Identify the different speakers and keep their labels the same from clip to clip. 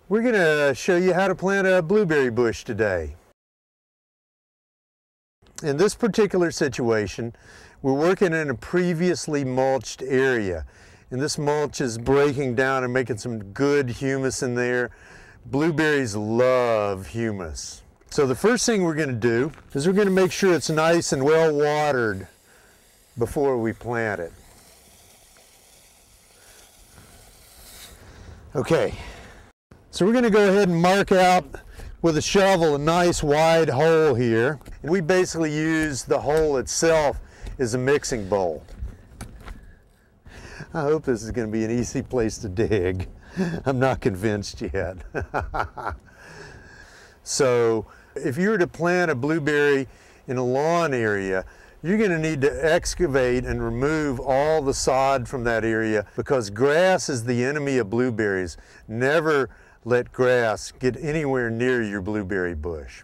Speaker 1: We're going to show you how to plant a blueberry bush today. In this particular situation, we're working in a previously mulched area. And this mulch is breaking down and making some good humus in there. Blueberries love humus. So the first thing we're going to do is we're going to make sure it's nice and well watered before we plant it. Okay. So we're going to go ahead and mark out with a shovel a nice wide hole here. And we basically use the hole itself as a mixing bowl. I hope this is going to be an easy place to dig. I'm not convinced yet. So if you were to plant a blueberry in a lawn area, you're going to need to excavate and remove all the sod from that area, because grass is the enemy of blueberries. Never let grass get anywhere near your blueberry bush.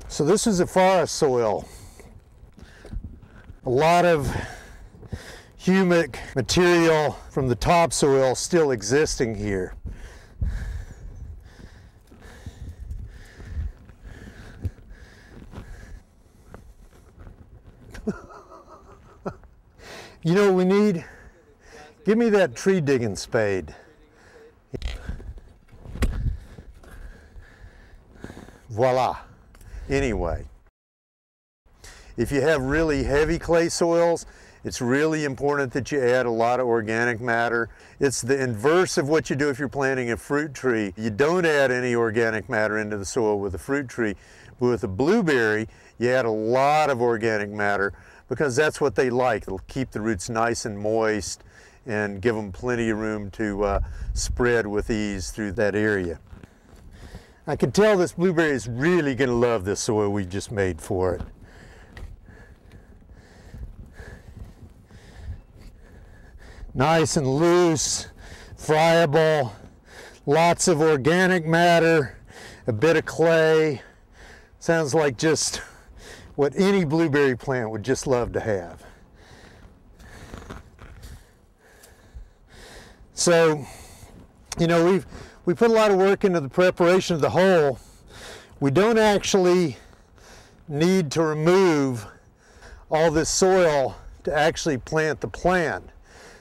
Speaker 1: So this is a forest soil. A lot of humic material from the topsoil still existing here. You know what we need? Give me that tree digging spade. Voila. Anyway, if you have really heavy clay soils, it's really important that you add a lot of organic matter. It's the inverse of what you do if you're planting a fruit tree. You don't add any organic matter into the soil with a fruit tree. But with a blueberry, you add a lot of organic matter, because that's what they like. It'll keep the roots nice and moist and give them plenty of room to spread with ease through that area. I can tell this blueberry is really going to love this soil we just made for it. Nice and loose, friable, lots of organic matter, a bit of clay. Sounds like just what any blueberry plant would just love to have. So, you know, we put a lot of work into the preparation of the hole. We don't actually need to remove all this soil to actually plant the plant.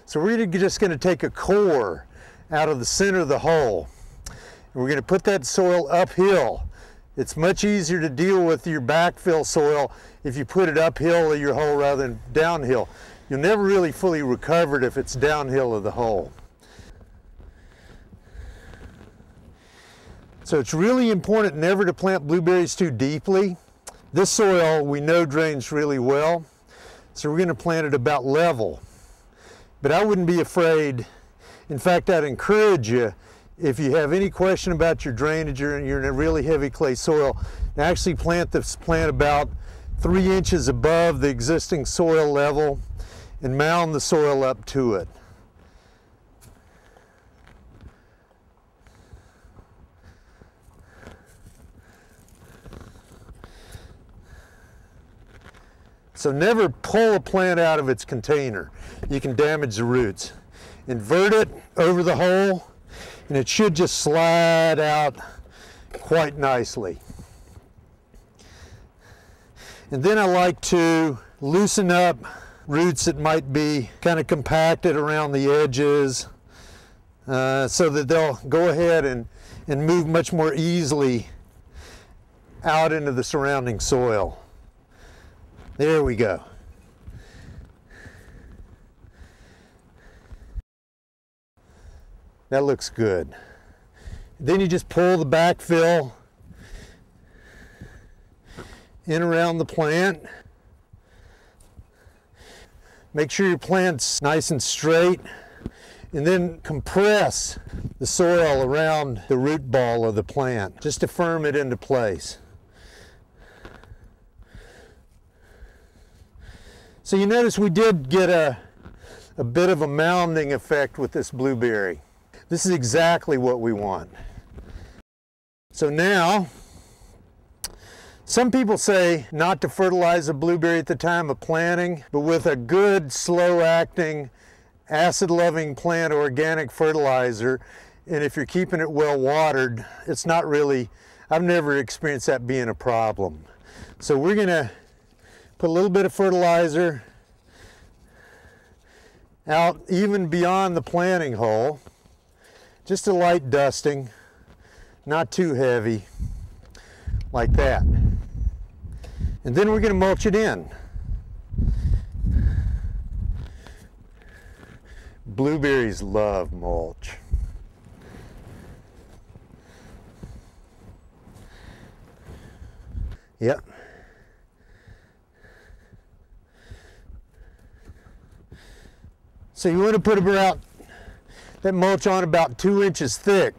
Speaker 1: So we're just going to take a core out of the center of the hole, and we're going to put that soil uphill. It's much easier to deal with your backfill soil if you put it uphill of your hole rather than downhill. You'll never really fully recover it if it's downhill of the hole. So it's really important never to plant blueberries too deeply. This soil we know drains really well, so we're going to plant it about level. But I wouldn't be afraid. In fact, I'd encourage you, if you have any question about your drainage or you're in a really heavy clay soil, actually plant this plant about 3 inches above the existing soil level and mound the soil up to it. So never pull a plant out of its container. You can damage the roots. Invert it over the hole, and it should just slide out quite nicely. And then I like to loosen up roots that might be kind of compacted around the edges, so that they'll go ahead and move much more easily out into the surrounding soil. There we go. That looks good. Then you just pull the backfill in around the plant. Make sure your plant's nice and straight, and then compress the soil around the root ball of the plant just to firm it into place. So you notice we did get a bit of a mounding effect with this blueberry. This is exactly what we want. So now, some people say not to fertilize a blueberry at the time of planting, but with a good slow-acting acid-loving plant organic fertilizer, and if you're keeping it well watered, it's not really, I've never experienced that being a problem. So we're gonna put a little bit of fertilizer out even beyond the planting hole, just a light dusting, not too heavy, like that. And then we're gonna mulch it in. Blueberries love mulch. Yep. So you want to put about that mulch on about 2 inches thick.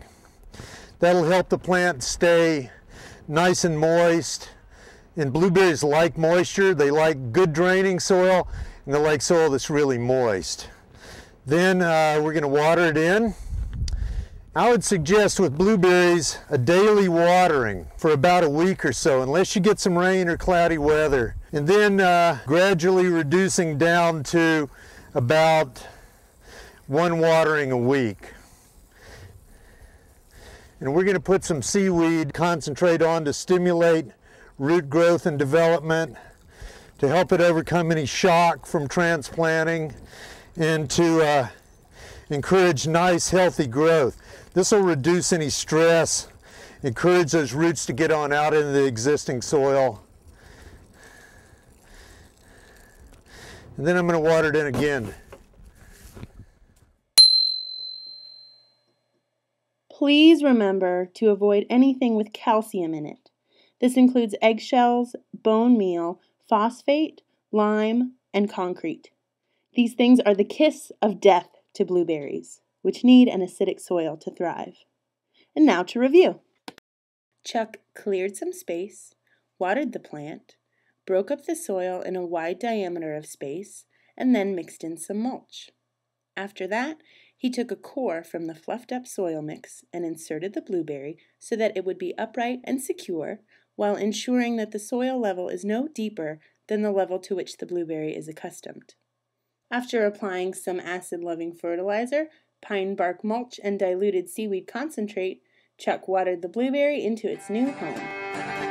Speaker 1: That'll help the plant stay nice and moist. And blueberries like moisture. They like good draining soil, and they like soil that's really moist. Then we're going to water it in. I would suggest with blueberries a daily watering for about a week or so, unless you get some rain or cloudy weather. And then gradually reducing down to about 1 watering a week. And we're going to put some seaweed concentrate on to stimulate root growth and development, to help it overcome any shock from transplanting, and to encourage nice healthy growth. This will reduce any stress, encourage those roots to get on out into the existing soil. And then I'm going to water it in again.
Speaker 2: Please remember to avoid anything with calcium in it. This includes eggshells, bone meal, phosphate, lime, and concrete. These things are the kiss of death to blueberries, which need an acidic soil to thrive. And now to review. Chuck cleared some space, watered the plant, broke up the soil in a wide diameter of space, and then mixed in some mulch. After that, he took a core from the fluffed up soil mix and inserted the blueberry so that it would be upright and secure, while ensuring that the soil level is no deeper than the level to which the blueberry is accustomed. After applying some acid-loving fertilizer, pine bark mulch, and diluted seaweed concentrate, Chuck watered the blueberry into its new home.